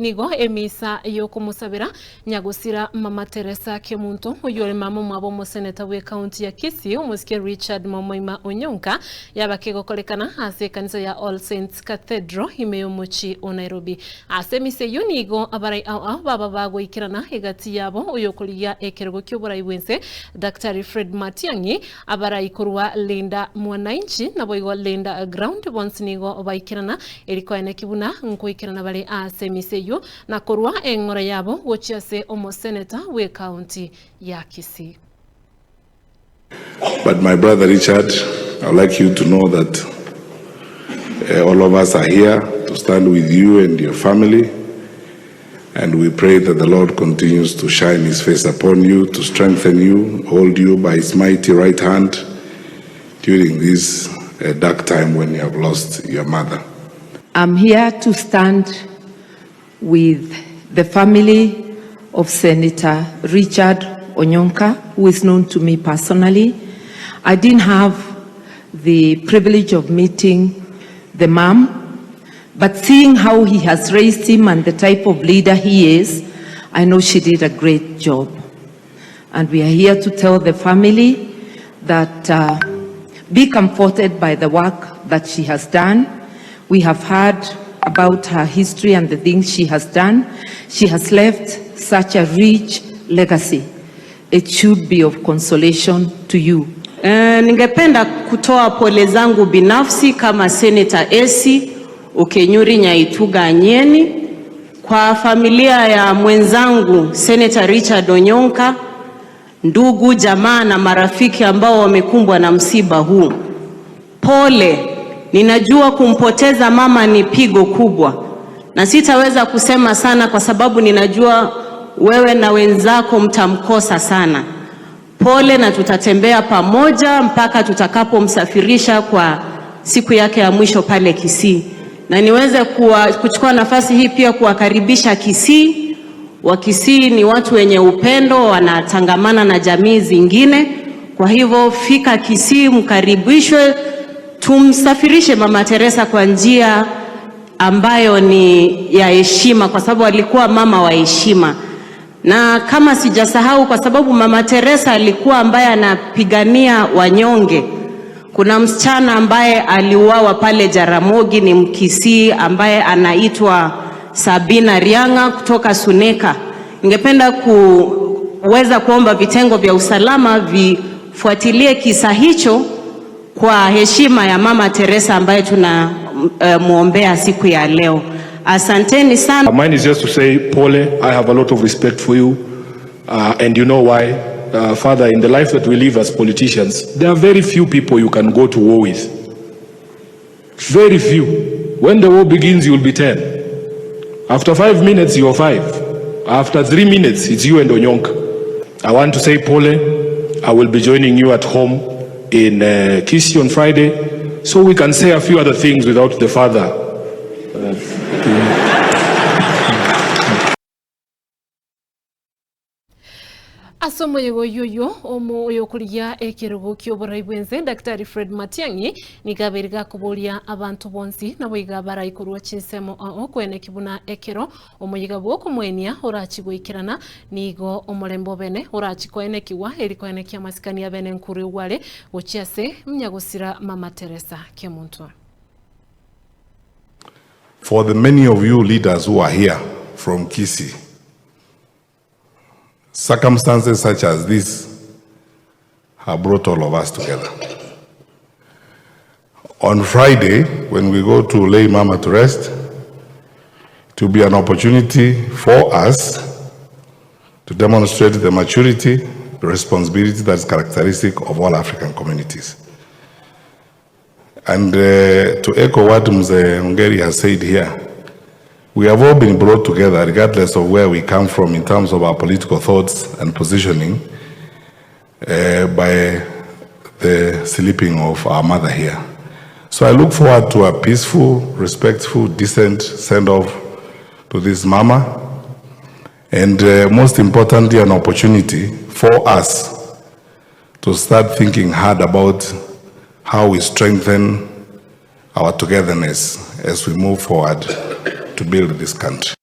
nigo emisa yokumusabira nyagusira Mama Teresia Omoke uyole mama mwabo mu seneta we county ya Kisii umusike Richard Momoima Onyonka yabakego kolekana ase kanisa ya All Saints Cathedral imeyomuchi o Nairobi asemise yunigo abarai baba bago ikirana egati yabo uyokulia ekerego kyoburayi wense Dr. Fred Matiang'i abarai kurwa Linda Mwananchi na boigo Linda Ground bonse nigo baikirana eriko enekibuna nkuikirana bale asemise na korwa engora yabo wochiase omo senator we county ya Kisii. But my brother Richard, I would like you to know that all of us are here to stand with you and your family, and we pray that the Lord continues to shine his face upon you, to strengthen you, hold you by his mighty right hand during this dark time when you have lost your mother. I'm here to stand with the family of Senator Richard Onyonka, who is known to me personally. I didn't have the privilege of meeting the mom, but seeing how he has raised him and the type of leader he is, I know she did a great job. And we are here to tell the family that be comforted by the work that she has done. We have heard about her history and the things she has done. She has left such a rich legacy. It should be of consolation to you. Ningependa kutoa pole zangu binafsi kama Senator Esi Ukenyuri Nyaituga Anyeni kwa familia ya mwenzangu Senator Richard Onyonka, ndugu, jamaa na marafiki ambao wamekumbwa na msiba huu. Pole. Ninajua kumpoteza mama ni pigo kubwa, na sitaweza kusema sana kwa sababu ninajua wewe na wenzako mtamkosa sana. Pole, na tutatembea pamoja mpaka tutakapomsafirisha kwa siku yake ya mwisho pale Kisii. Na niweze kuchukua nafasi hii pia kuwakaribisha Kisii. Wa Kisii ni watu wenye upendo, wanatangamana na jamii zingine. Kwa hivyo fika Kisii, mkaribishwe. Tumsafirishe Mama Teresia kwa njia ambayo ni ya heshima, kwa sababu alikuwa mama wa heshima. Na kama sijasahau, kwa sababu Mama Teresia alikuwa ambaye anapigania wanyonge. Kuna msichana ambaye aliuawa pale Jaramogi, ni Mkisii, ambaye anaitwa Sabina Rianga kutoka Suneka. Ningependa kuweza kuomba vitengo vya usalama vifuatilie kisa hicho kwa heshima ya Mama Teresia ambaye tunamuombea siku ya leo. Asanteni sana. Mine is just to say, Pole, I have a lot of respect for you, and you know why. Father, in the life that we live as politicians, there are very few people you can go to war with. Very few. When the war begins, you will be 10. After 5 minutes, you are 5. After 3 minutes, it's you and Onyonka. I want to say, Pole, I will be joining you at home in Kisii on Friday, so we can say a few other things without the father. Asomo yoyo omo yokulia ekirugo kyoburayi bwenze Dr. Fred Matiang'i nigabiriga kubolia abantu bonsi na boiga barayikurwa chinsemo okwene kibuna ekero omuyiga bwoko mwenia orachigwikirana nigo omulembo bene orachikoene kiwa erikoene kya masikani ya bene nkuri wale ochiase mnyagusira Mama Teresia Omoke. For the many of you leaders who are here from Kisii, circumstances such as this have brought all of us together. On Friday, when we go to lay Mama to rest, it will be an opportunity for us to demonstrate the maturity, the responsibility that is characteristic of all African communities. And to echo what Mzee Ngeri has said here, we have all been brought together, regardless of where we come from in terms of our political thoughts and positioning, by the sleeping of our mother here. So I look forward to a peaceful, respectful, decent send-off to this mama, and most importantly, an opportunity for us to start thinking hard about how we strengthen our togetherness as we move forward to build this country.